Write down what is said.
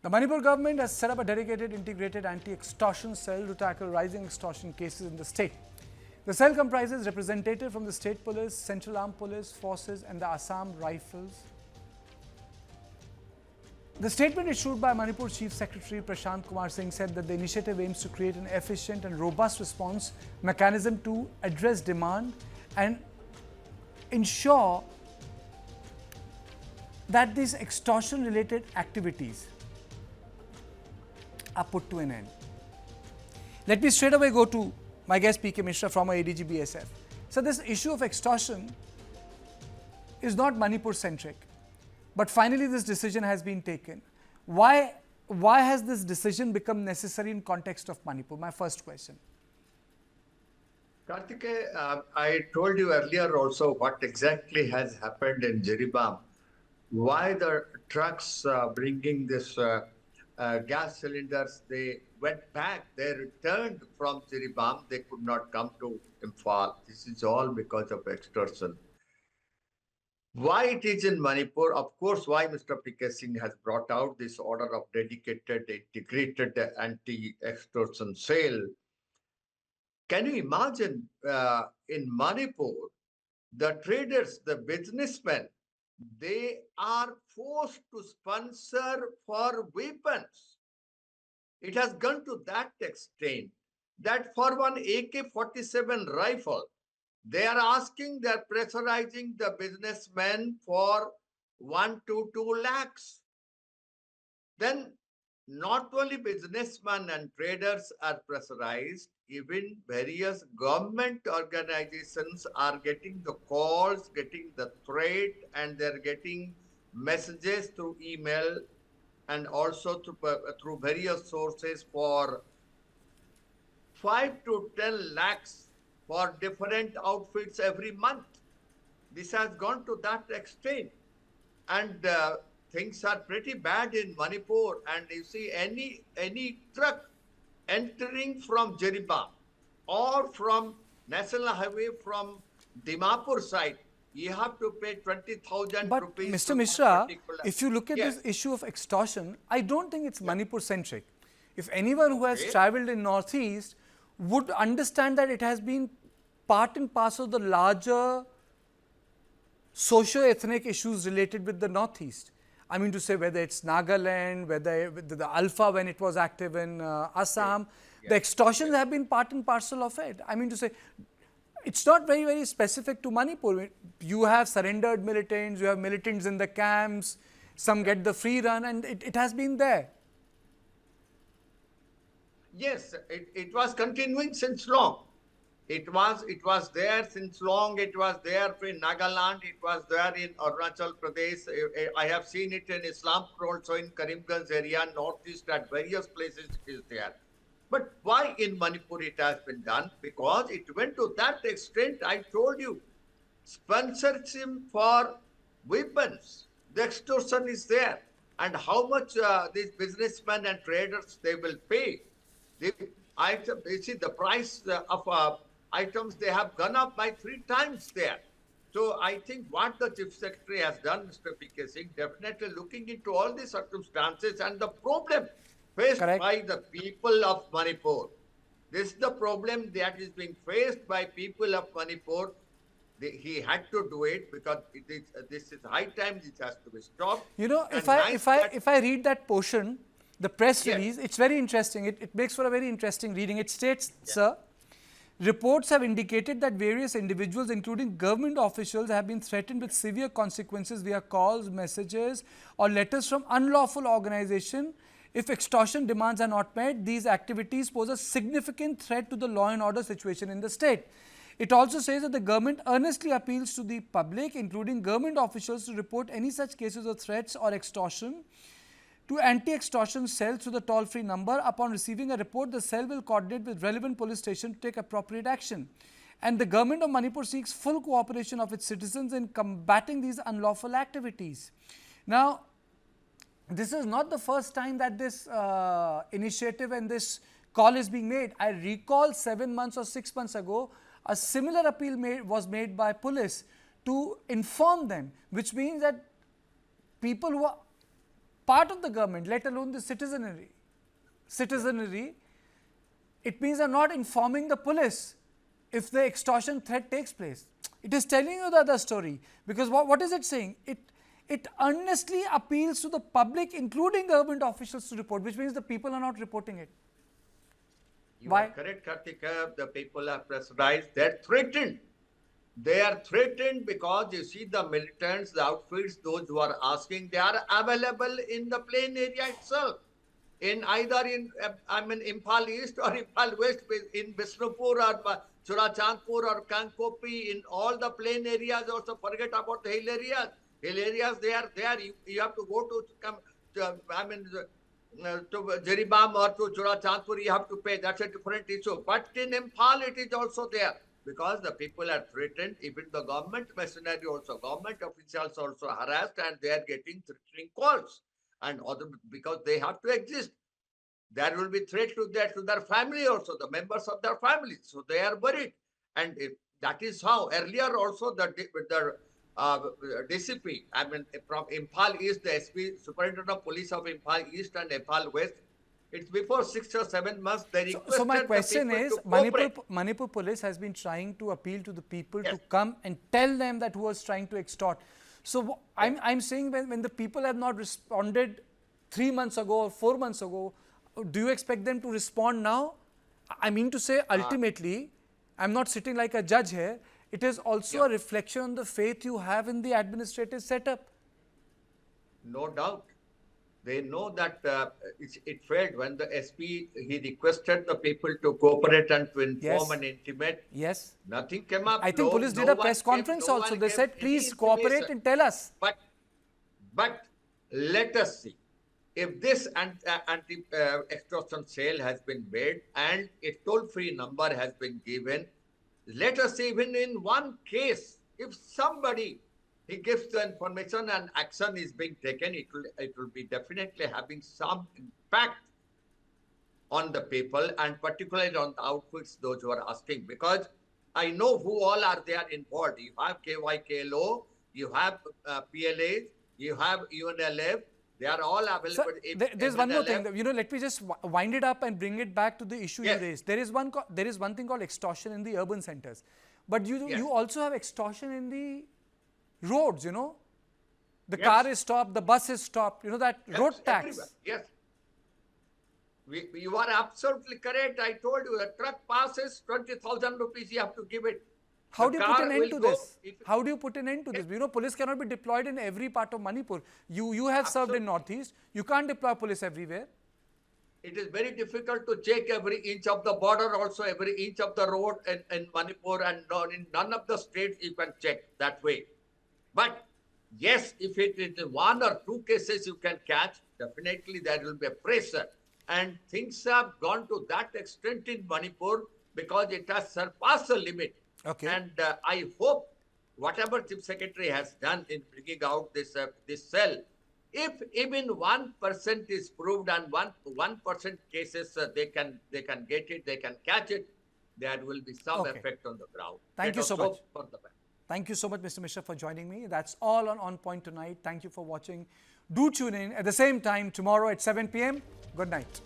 The Manipur government has set up a dedicated integrated anti-extortion cell to tackle rising extortion cases in the state. The cell comprises representatives from the state police, central armed police forces and the Assam Rifles. The statement issued by Manipur Chief Secretary Prashant Kumar Singh said that the initiative aims to create an efficient and robust response mechanism to address demand and ensure that these extortion-related activities are put to an end. Let me straight away go to my guest PK Mishra, former ADG BSF. So this issue of extortion is not Manipur centric, but finally this decision has been taken. Why has this decision become necessary in context of Manipur? My first question. Karthike, I told you earlier also what exactly has happened in Jiribam. Why the trucks bringing this gas cylinders, they went back, they returned from Jiribam, they could not come to Imphal. This is all because of extortion. Why it is in Manipur? Of course, why Mr. PK Singh has brought out this order of dedicated, integrated anti-extortion cell. Can you imagine in Manipur, the traders, the businessmen, they are forced to sponsor for weapons. It has gone to that extent that for one AK-47 rifle, they are asking, they are pressurizing the businessmen for 1 to 2 lakhs. Then not only businessmen and traders are pressurized, even various government organizations are getting the calls, getting the threat, and they're getting messages through email and also through various sources for 5 to 10 lakhs for different outfits every month. This has gone to that extent. And things are pretty bad in Manipur. And you see any truck entering from Jiribam or from National Highway from Dimapur side, you have to pay 20,000 But rupees. Mr. Mishra, if you look at this issue of extortion, I don't think it's Manipur centric. If anyone who has travelled in Northeast would understand that it has been part and parcel of the larger socio-ethnic issues related with the Northeast. I mean to say, whether it's Nagaland, whether the Alpha when it was active in Assam, the extortions have been part and parcel of it. I mean to say, it's not very, very specific to Manipur. You have surrendered militants, you have militants in the camps, some get the free run, and it has been there. Yes, it was continuing since long. It was there since long. It was there in Nagaland. It was there in Arunachal Pradesh. I have seen it in Islampur also, in Karimganj area, Northeast, at various places it is there. But why in Manipur it has been done? Because it went to that extent. I told you, sponsorship for weapons. The extortion is there. And how much these businessmen and traders, they will pay. You see the price of items, they have gone up by 3 times there. So I think what the Chief Secretary has done, Mr. PK Singh, definitely looking into all the circumstances and the problem faced by the people of Manipur. This is the problem that is being faced by people of Manipur. He had to do it because this is high time this has to be stopped. You know, if I read that portion, the press release, it's very interesting. It makes for a very interesting reading. It states, sir, reports have indicated that various individuals, including government officials, have been threatened with severe consequences via calls, messages, or letters from unlawful organization. If extortion demands are not met, these activities pose a significant threat to the law and order situation in the state. It also says that the government earnestly appeals to the public, including government officials, to report any such cases of threats or extortion to anti-extortion cell through the toll-free number. Upon receiving a report, the cell will coordinate with relevant police station to take appropriate action. And the government of Manipur seeks full cooperation of its citizens in combating these unlawful activities. Now, this is not the first time that this initiative and this call is being made. I recall 7 months or 6 months ago, a similar appeal was made by police to inform them, which means that people who are part of the government, let alone the citizenry, it means they're not informing the police if the extortion threat takes place. It is telling you the other story, because what is it saying? It earnestly appeals to the public, including government officials, to report, which means the people are not reporting it. You Why? are correct, Kartika. The people are pressurized. They're threatened. They are threatened because you see the militants, the outfits, those who are asking, they are available in the plain area itself. In either in Imphal East or Imphal West, in Bishnupur or Churachandpur or Kankopi, in all the plain areas. Also forget about the hill areas. Hill areas, they are there. You have to go to Jiribam or to Churachandpur, you have to pay. That's a different issue. But in Imphal, it is also there, because the people are threatened. Even the government machinery also, government officials also harassed, and they are getting threatening calls. And other, because they have to exist. There will be threat to their family also, the members of their family. So they are worried. And that is how earlier also the DCP, from Imphal East, the SP, Superintendent of Police of Imphal East and Imphal West, it's before 6 or 7 months, they requested so my question the is, Manipur police has been trying to appeal to the people to come and tell them that who was trying to extort. So I'm saying, when the people have not responded 3 months ago or 4 months ago, do you expect them to respond now? I mean to say, ultimately, I'm not sitting like a judge here. It is also a reflection on the faith you have in the administrative setup. No doubt. They know that it failed when the SP, he requested the people to cooperate and to inform and intimate. Yes. Nothing came up. I think police did a press conference also. They said, please cooperate and tell us. But let us see. If this anti-extortion cell has been made and a toll-free number has been given, let us see, even in one case, if somebody, he gives the information and action is being taken, it will be definitely having some impact on the people, and particularly on the outfits, those who are asking, because I know who all are there involved. You have KYKLO, you have PLAs, you have UNLF. They are all available. Sir, there's one more thing. Let me just wind it up and bring it back to the issue you raised. There is one thing called extortion in the urban centers, but you also have extortion in the roads. The car is stopped, the bus is stopped. That road tax. Everywhere. Yes. You are absolutely correct. I told you, the truck passes, 20,000 rupees you have to give it. How do you put an end to this? How do you put an end to this? Police cannot be deployed in every part of Manipur. You have served in Northeast. You can't deploy police everywhere. It is very difficult to check every inch of the border, also every inch of the road in Manipur, and in none of the states you can check that way. But yes, if it is 1 or 2 cases you can catch, definitely there will be a pressure. And things have gone to that extent in Manipur because it has surpassed the limit. Okay. And I hope whatever Chief Secretary has done in bringing out this cell, if even 1% is proved and 1% cases they can get it, they can catch it, there will be some effect on the ground. Thank you so much. Thank you so much, Mr. Mishra, for joining me. That's all on Point tonight. Thank you for watching. Do tune in at the same time tomorrow at 7 p.m. Good night.